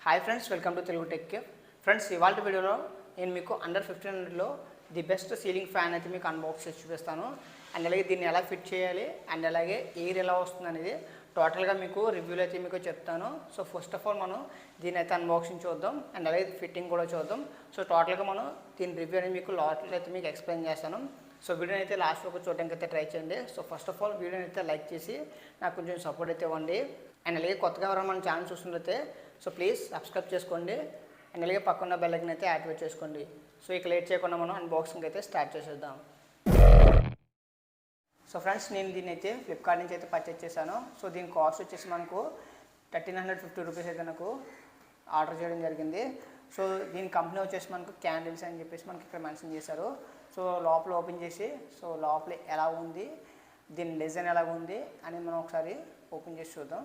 Hi friends, welcome to Telugu tech care. Friends, ఇవాళ వీడియోలో నేను మీకు అండర్ 1500లో ది బెస్ట్ సీలింగ్ ఫ్యాన్ అయితే మీకు అన్బాక్స్ చేసి చూపిస్తాను. అండ్ అలాగే దీన్ని ఎలా ఫిట్ చేయాలి అండ్ అలాగే ఎయిర్ ఎలా వస్తుంది అనేది టోటల్గా మీకు రివ్యూలో అయితే మీకు చెప్తాను. సో ఫస్ట్ ఆఫ్ ఆల్ మనం దీని అయితే అన్బాక్సింగ్ చూద్దాం అండ్ అలాగే ఫిట్టింగ్ కూడా చూద్దాం. సో టోటల్గా మనం దీని రివ్యూ అనేది మీకు లాట్లో అయితే మీకు ఎక్స్ప్లెయిన్ చేస్తాను. సో వీడియోని అయితే లాస్ట్ వరకు చూడడానికి అయితే ట్రై చేయండి. సో ఫస్ట్ ఆఫ్ ఆల్ వీడియోని అయితే లైక్ చేసి నాకు కొంచెం సపోర్ట్ అయితే ఇవ్వండి. అండ్ అలాగే కొత్తగా ఎవరైనా మన ఛానల్ చూస్తున్నట్లయితే సో ప్లీజ్ సబ్స్క్రైబ్ చేసుకోండి అండ్ అలాగే పక్కన బెల్ ఐకాన్ అయితే యాక్టివేట్ చేసుకోండి. సో ఇక లేట్ చేయకుండా మనం అన్బాక్సింగ్ అయితే స్టార్ట్ చేసేద్దాం. సో ఫ్రెండ్స్, నేను దీన్ని అయితే ఫ్లిప్కార్ట్ నుంచి అయితే పర్చేస్ చేశాను. సో దీని కాస్ట్ వచ్చేసి మనకు 1350 రూపీస్ అయితే నాకు ఆర్డర్ చేయడం జరిగింది. సో దీని కంపెనీ వచ్చేసి మనకు క్యాండిల్స్ అని చెప్పేసి మనకి ఇక్కడ మెన్షన్ చేశారు. సో లోపల ఓపెన్ చేసి సో లోపల ఎలా ఉంది, దీని డిజైన్ ఎలా ఉంది అని మనం ఒకసారి ఓపెన్ చేసి చూద్దాం.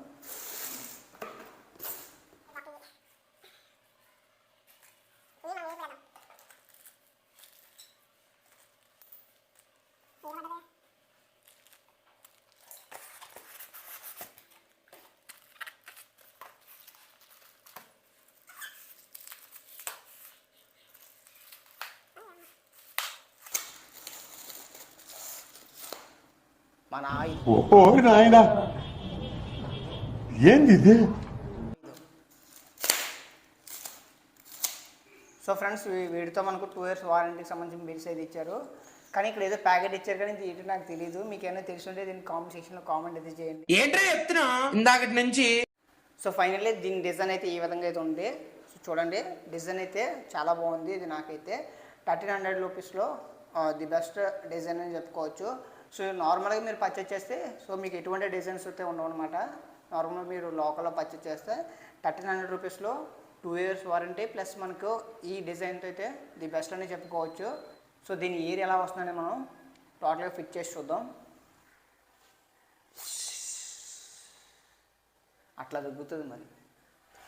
మన నాయనా ఏంది ఇది? సో ఫ్రెండ్స్, వీటితో మనకు 2 years వారంటీకి సంబంధించిన బిల్స్ అయితే ఇచ్చారు. కానీ ఇక్కడ ఏదో ప్యాకెట్ ఇచ్చారు కానీ ఇది నాకు తెలియదు. మీకు ఏమైనా తెలిసి దీని కామెంట్ సెక్షన్లో కామెంట్ అయితే చేయండి. ఏంటో చెప్తున్నా ఇందాకటి నుంచి. సో ఫైనల్లీ దీని డిజైన్ అయితే ఈ విధంగా అయితే ఉంది. సో చూడండి, డిజైన్ అయితే చాలా బాగుంది. ఇది నాకైతే 1300 రూపీస్లో ది బెస్ట్ డిజైన్ అని చెప్పుకోవచ్చు. సో నార్మల్గా మీరు పర్చేస్ చేస్తే సో మీకు ఎటువంటి డిజైన్స్ అయితే ఉండవు అనమాట. నార్మల్గా మీరు లోకల్లో పర్చేస్ చేస్తే 1300 రూపీస్లో 2 years వారంటీ ప్లస్ మనకు ఈ డిజైన్తో అయితే ది బెస్ట్ అని చెప్పుకోవచ్చు. సో దీని ఎయిర్ ఎలా వస్తుందని మనం టోటల్గా ఫిట్ చేసి చూద్దాం. అట్లా తగ్గుతుంది మరి.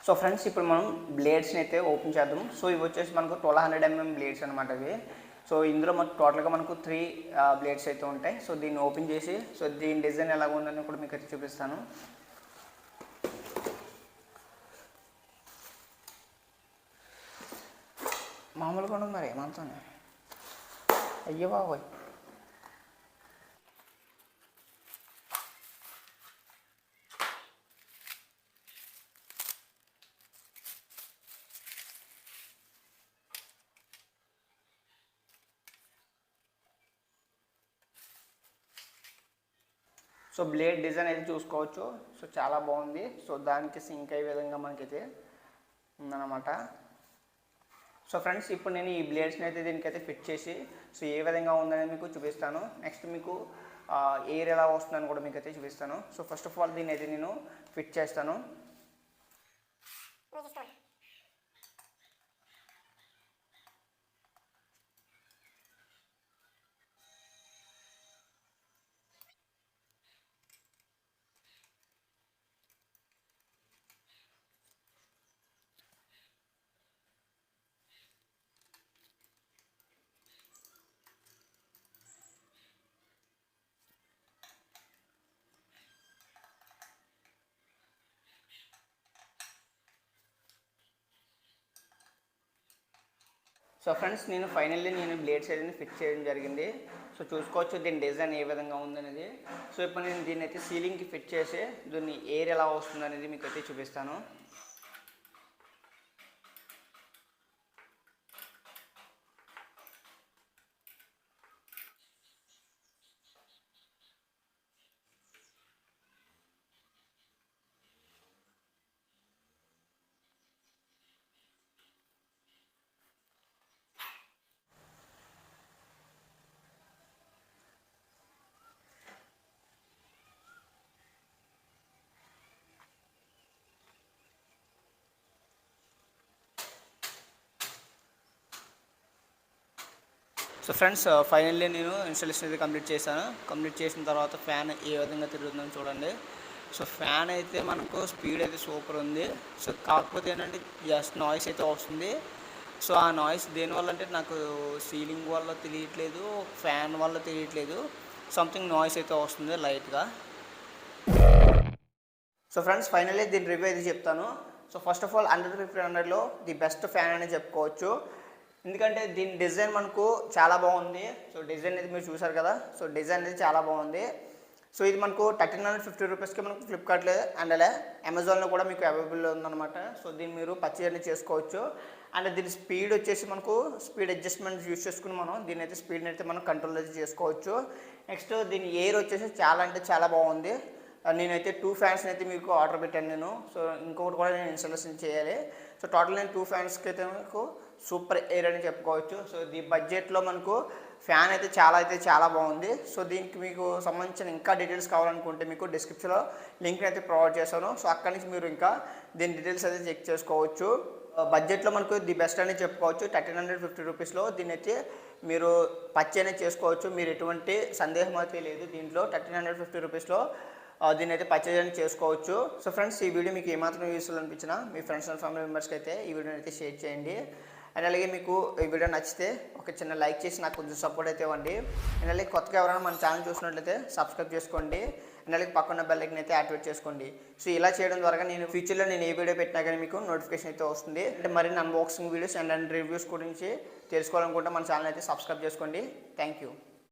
సో ఫ్రెండ్స్, ఇప్పుడు మనం బ్లేడ్స్ని అయితే ఓపెన్ చేద్దాం. సో ఇవి వచ్చేసి మనకు 1200 mm బ్లేడ్స్ అనమాట ఇవి. సో ఇందులో మనకు టోటల్గా మనకు 3 బ్లేడ్స్ అయితే ఉంటాయి. సో దీన్ని ఓపెన్ చేసి సో దీని డిజైన్ ఎలా ఉందని కూడా మీకు అయితే చూపిస్తాను. మామూలుగా ఉండదు మరి ఏమంతానే, అయ్యో బాబోయ్. సో బ్లేడ్ డిజైన్ అయితే చూసుకోవచ్చు. సో చాలా బాగుంది. సో దానికి సింక్ అయ్యే విధంగా మనకైతే ఉందన్నమాట. సో ఫ్రెండ్స్, ఇప్పుడు నేను ఈ బ్లేడ్స్ని అయితే దీనికైతే ఫిట్ చేసి సో ఏ విధంగా ఉందని మీకు చూపిస్తాను. నెక్స్ట్ మీకు ఎయిర్ ఎలా వస్తుందని కూడా మీకు అయితే చూపిస్తాను. సో ఫస్ట్ ఆఫ్ ఆల్ దీన్ని అయితే నేను ఫిట్ చేస్తాను. సో ఫ్రెండ్స్, నేను ఫైనల్లీ బ్లేడ్స్ అయితే ఫిట్ చేయడం జరిగింది. సో చూసుకోవచ్చు దీని డిజైన్ ఏ విధంగా ఉందనేది. సో ఇప్పుడు నేను దీన్ని అయితే సీలింగ్కి ఫిట్ చేసి దీన్ని ఎయిర్ ఎలా వస్తుంది అనేది మీకు అయితే చూపిస్తాను. సో ఫ్రెండ్స్, ఫైనల్లీ నేను ఇన్స్టాలేషన్ అయితే కంప్లీట్ చేశాను. కంప్లీట్ చేసిన తర్వాత ఫ్యాన్ ఏ విధంగా తిరుగుతుందని చూడండి. సో ఫ్యాన్ అయితే మనకు స్పీడ్ అయితే సూపర్ ఉంది. సో కాకపోతే ఏంటంటే జస్ట్ నాయిస్ అయితే వస్తుంది. సో ఆ నాయిస్ దేనివల్ల అంటే నాకు సీలింగ్ వల్ల తెలియట్లేదు, ఫ్యాన్ వల్ల తెలియట్లేదు, సంథింగ్ నాయిస్ అయితే వస్తుంది లైట్గా. సో ఫ్రెండ్స్, ఫైనల్లీ దీని రివ్యూ అయితే చెప్తాను. So first of all under 1500లో ది బెస్ట్ ఫ్యాన్ అని చెప్పుకోవచ్చు. ఎందుకంటే దీని డిజైన్ మనకు చాలా బాగుంది. సో డిజైన్ అనేది మీరు చూసారు కదా, సో డిజైన్ అనేది చాలా బాగుంది. సో ఇది మనకు 1350 రూపీస్కి మనకు ఫ్లిప్కార్ట్లో అండ్ అలా అమెజాన్లో కూడా మీకు అవైలబుల్ ఉందన్నమాట. సో దీన్ని మీరు పర్చేజ్ అనేది చేసుకోవచ్చు. అండ్ దీని స్పీడ్ వచ్చేసి మనకు స్పీడ్ అడ్జస్ట్మెంట్ యూస్ చేసుకుని మనం దీని అయితే స్పీడ్ని అయితే మనం కంట్రోల్ అయితే చేసుకోవచ్చు. నెక్స్ట్ దీని ఎయిర్ వచ్చేసి చాలా అంటే చాలా బాగుంది. నేనైతే 2 ఫ్యాన్స్ని అయితే మీకు ఆర్డర్ పెట్టాను నేను. సో ఇంకొకటి కూడా నేను ఇన్స్టాలేషన్ చేయాలి. సో టోటల్ నేను 2 ఫ్యాన్స్కి అయితే మీకు సూపర్ ఎయిర్ అని చెప్పుకోవచ్చు. సో ఈ బడ్జెట్లో మనకు ఫ్యాన్ అయితే చాలా బాగుంది. సో దీనికి మీకు సంబంధించిన ఇంకా డీటెయిల్స్ కావాలనుకుంటే మీకు డిస్క్రిప్షన్లో లింక్ అయితే ప్రొవైడ్ చేశాను. సో అక్కడి నుంచి మీరు ఇంకా దీని డీటెయిల్స్ అయితే చెక్ చేసుకోవచ్చు. బడ్జెట్లో మనకు ది బెస్ట్ అని చెప్పుకోవచ్చు. 1350 రూపీస్లో దీన్ని అయితే మీరు పర్చేజ్ అనేది చేసుకోవచ్చు. మీరు ఎటువంటి సందేహం అయితే లేదు, దీంట్లో 1350 రూపీస్లో దీన్ని అయితే పర్చేజ్ అనేది చేసుకోవచ్చు. సో ఫ్రెండ్స్, ఈ వీడియో మీకు ఏమాత్రం యూస్ఫుల్ అనిపించినా మీ ఫ్రెండ్స్ అండ్ ఫ్యామిలీ మెంబర్స్కి అయితే ఈ వీడియోని అయితే షేర్ చేయండి. అండ్ అలాగే మీకు ఈ వీడియో నచ్చితే ఒక చిన్న లైక్ చేసి నాకు కొంచెం సపోర్ట్ అయితే ఇవ్వండి. అండ్ అలాగే కొత్తగా ఎవరైనా మన ఛానల్ చూసినట్లయితే సబ్స్క్రైబ్ చేసుకోండి. అండ్ అలాగే పక్కన బెల్ ఐకాన్ అయితే యాక్టివేట్ చేసుకోండి. సో ఇలా చేయడం ద్వారా నేను ఫ్యూచర్లో నేను ఏ వీడియో పెట్టినా కానీ మీకు నోటిఫికేషన్ అయితే వస్తుంది. అంటే మరిన్ని అన్బాక్సింగ్ వీడియోస్ అండ్ రివ్యూస్ గురించి తెలుసుకోవాలనుకుంటే మన ఛానల్ అయితే సబ్స్క్రైబ్ చేసుకోండి. Thank you.